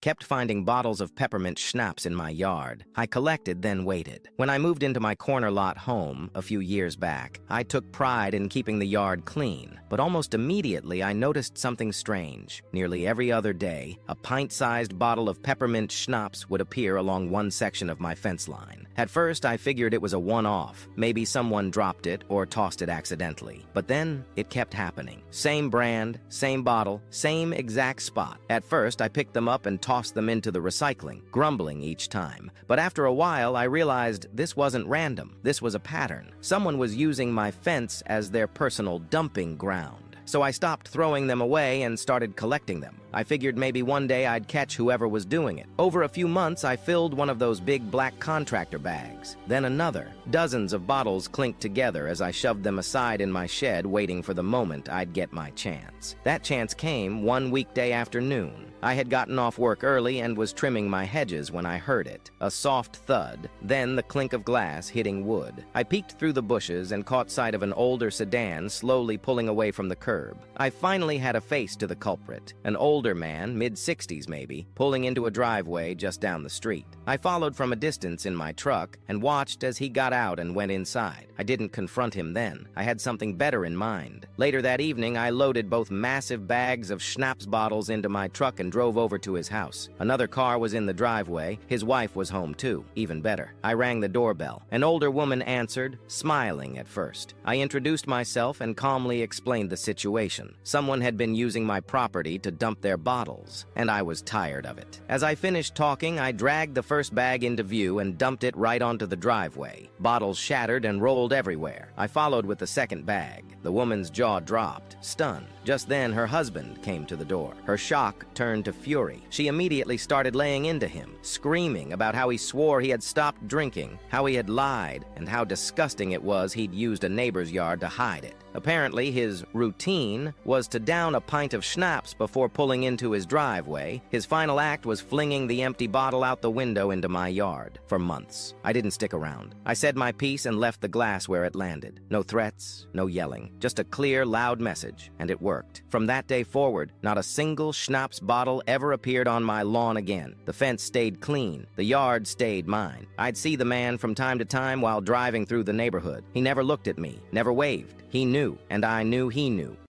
kept finding bottles of peppermint schnapps in my yard. I collected, then waited. When I moved into my corner lot home a few years back, I took pride in keeping the yard clean, but almost immediately I noticed something strange. Nearly every other day, a pint-sized bottle of peppermint schnapps would appear along one section of my fence line. At first, I figured it was a one-off. Maybe someone dropped it or tossed it accidentally. But then, it kept happening. Same brand, same bottle, same exact spot. At first, I picked them up and tossed them into the recycling, grumbling each time. But after a while, I realized this wasn't random. This was a pattern. Someone was using my fence as their personal dumping ground. So I stopped throwing them away and started collecting them. I figured maybe one day I'd catch whoever was doing it. Over a few months, I filled one of those big black contractor bags. Then another. Dozens of bottles clinked together as I shoved them aside in my shed, waiting for the moment I'd get my chance. That chance came one weekday afternoon. I had gotten off work early and was trimming my hedges when I heard it. A soft thud, then the clink of glass hitting wood. I peeked through the bushes and caught sight of an older sedan slowly pulling away from the curb. I finally had a face to the culprit. An older man, mid-60s maybe, pulling into a driveway just down the street. I followed from a distance in my truck and watched as he got out and went inside. I didn't confront him then. I had something better in mind. Later that evening, I loaded both massive bags of schnapps bottles into my truck and drove over to his house. Another car was in the driveway. His wife was home too. Even better. I rang the doorbell. An older woman answered, smiling at first. I introduced myself and calmly explained the situation. Someone had been using my property to dump their bottles, and I was tired of it. As I finished talking, I dragged the first bag into view and dumped it right onto the driveway. Bottles shattered and rolled everywhere. I followed with the second bag. The woman's jaw dropped, stunned. Just then, her husband came to the door. Her shock turned to fury. She immediately started laying into him, screaming about how he swore he had stopped drinking, how he had lied, and how disgusting it was he'd used a neighbor's yard to hide it. Apparently, his routine was to down a pint of schnapps before pulling into his driveway. His final act was flinging the empty bottle out the window into my yard. For months, I didn't stick around. I said my piece and left the glass where it landed. No threats, no yelling, just a clear, loud message, and it worked. From that day forward, not a single schnapps bottle ever appeared on my lawn again. The fence stayed clean. The yard stayed mine. I'd see the man from time to time while driving through the neighborhood. He never looked at me, never waved. He knew, and I knew he knew.